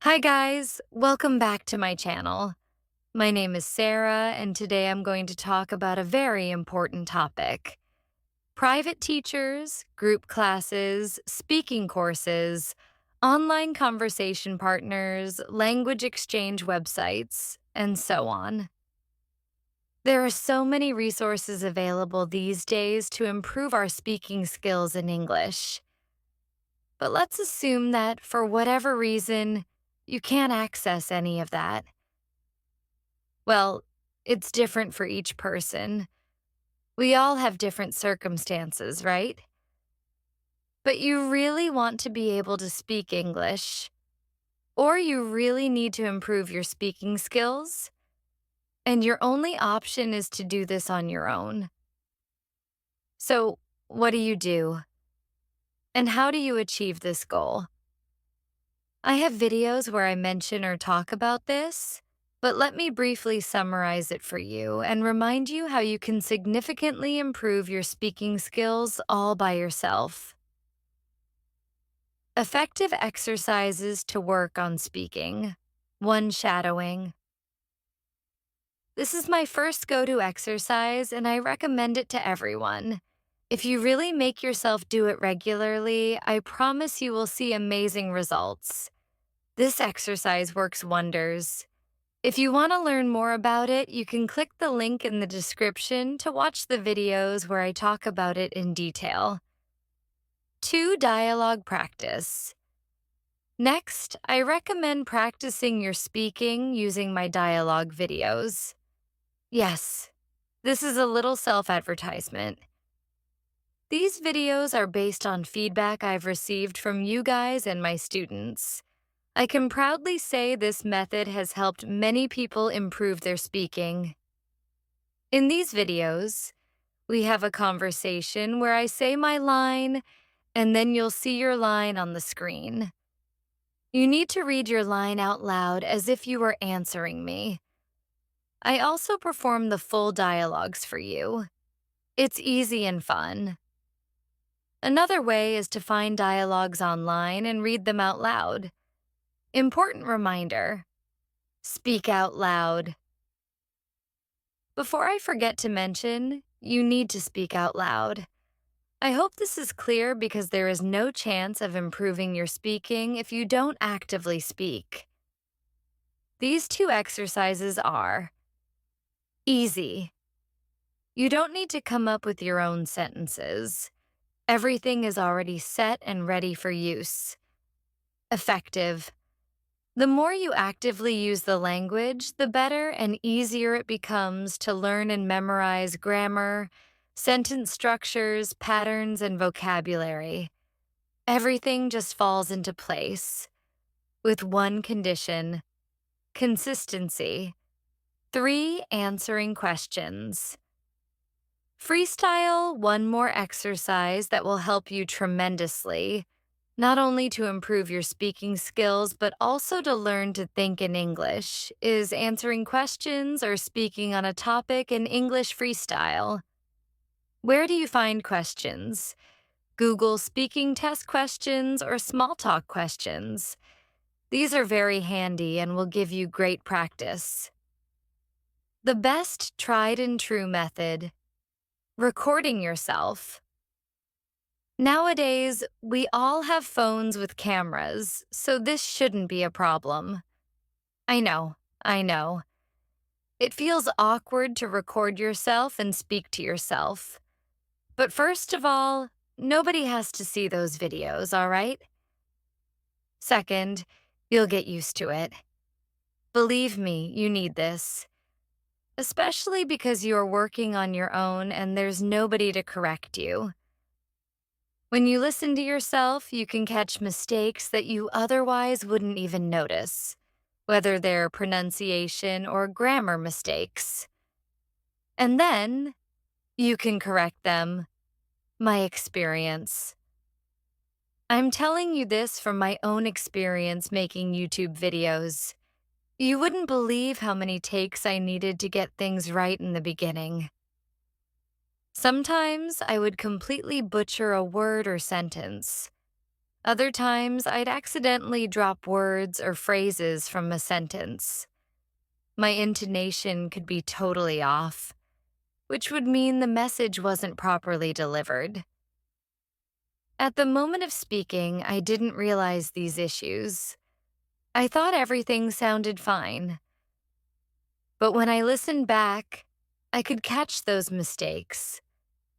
Hi guys, welcome back to my channel. My name is Sarah, and today I'm going to talk about a very important topic. Private teachers, group classes, speaking courses, online conversation partners, language exchange websites, and so on. There are so many resources available these days to improve our speaking skills in English. But let's assume that, for whatever reason, you can't access any of that. Well, it's different for each person. We all have different circumstances, right? But you really want to be able to speak English, or you really need to improve your speaking skills, and your only option is to do this on your own. So, what do? And how do you achieve this goal? I have videos where I mention or talk about this, but let me briefly summarize it for you and remind you how you can significantly improve your speaking skills all by yourself. Effective exercises to work on speaking. 1. Shadowing. This is my first go-to exercise, and I recommend it to everyone. If you really make yourself do it regularly, I promise you will see amazing results. This exercise works wonders. If you want to learn more about it, you can click the link in the description to watch the videos where I talk about it in detail. 2. Dialogue practice. Next, I recommend practicing your speaking using my dialogue videos. Yes, this is a little self-advertisement. These videos are based on feedback I've received from you guys and my students. I can proudly say this method has helped many people improve their speaking. In these videos, we have a conversation where I say my line, and then you'll see your line on the screen. You need to read your line out loud as if you were answering me. I also perform the full dialogues for you. It's easy and fun. Another way is to find dialogues online and read them out loud. Important reminder: speak out loud. Before I forget to mention, you need to speak out loud. I hope this is clear because there is no chance of improving your speaking if you don't actively speak. These 2 exercises are easy. You don't need to come up with your own sentences. Everything is already set and ready for use. Effective. The more you actively use the language, the better and easier it becomes to learn and memorize grammar, sentence structures, patterns, and vocabulary. Everything just falls into place. With one condition: consistency. 3. Answering questions. Freestyle, one more exercise that will help you tremendously, not only to improve your speaking skills, but also to learn to think in English, is answering questions or speaking on a topic in English freestyle. Where do you find questions? Google speaking test questions or small talk questions. These are very handy and will give you great practice. The best tried and true method: recording yourself. Nowadays, we all have phones with cameras, so this shouldn't be a problem. I know. It feels awkward to record yourself and speak to yourself. But first of all, nobody has to see those videos, all right? Second, you'll get used to it. Believe me, you need this, especially because you are working on your own and there's nobody to correct you. When you listen to yourself, you can catch mistakes that you otherwise wouldn't even notice, whether they're pronunciation or grammar mistakes. And then you can correct them. My experience. I'm telling you this from my own experience making YouTube videos. You wouldn't believe how many takes I needed to get things right in the beginning. Sometimes I would completely butcher a word or sentence. Other times, I'd accidentally drop words or phrases from a sentence. My intonation could be totally off, which would mean the message wasn't properly delivered. At the moment of speaking, I didn't realize these issues. I thought everything sounded fine. But when I listened back, I could catch those mistakes,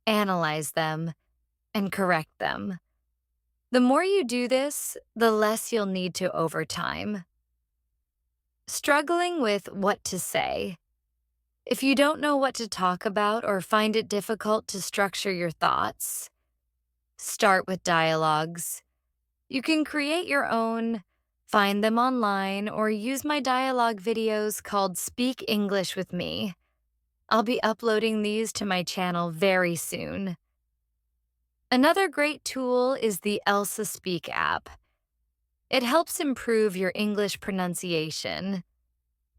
analyze them, and correct them. The more you do this, the less you'll need to over time. Struggling with what to say. If you don't know what to talk about or find it difficult to structure your thoughts, start with dialogues. You can create your own, find them online, or use my dialogue videos called Speak English with Me. I'll be uploading these to my channel very soon. Another great tool is the Elsa Speak app. It helps improve your English pronunciation.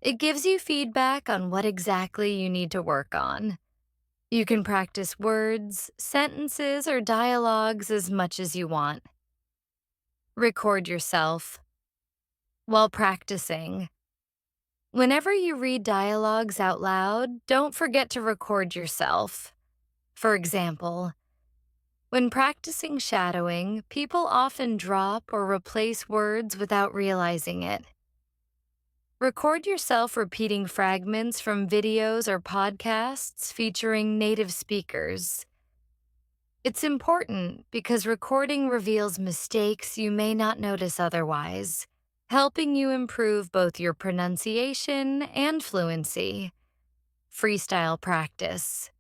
It gives you feedback on what exactly you need to work on. You can practice words, sentences, or dialogues as much as you want. Record yourself. While practicing, whenever you read dialogues out loud, don't forget to record yourself. For example, when practicing shadowing, people often drop or replace words without realizing it. Record yourself repeating fragments from videos or podcasts featuring native speakers. It's important because recording reveals mistakes you may not notice otherwise, helping you improve both your pronunciation and fluency. Freestyle practice.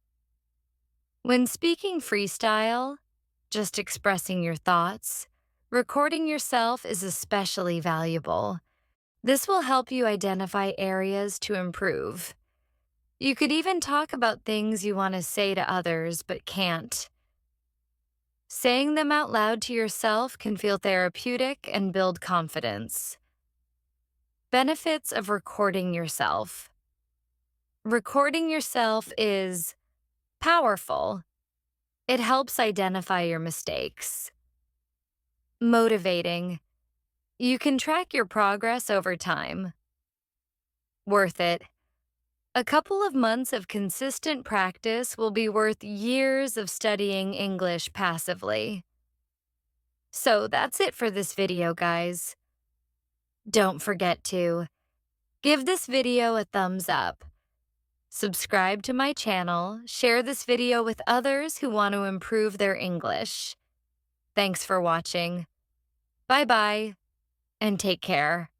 When speaking freestyle, just expressing your thoughts, recording yourself is especially valuable. This will help you identify areas to improve. You could even talk about things you want to say to others but can't. Saying them out loud to yourself can feel therapeutic and build confidence. Benefits of recording yourself. Recording yourself is powerful. It helps identify your mistakes. Motivating. You can track your progress over time. Worth it. A couple of months of consistent practice will be worth years of studying English passively. So that's it for this video, guys. Don't forget to give this video a thumbs up, subscribe to my channel, share this video with others who want to improve their English. Thanks for watching. Bye-bye, and take care.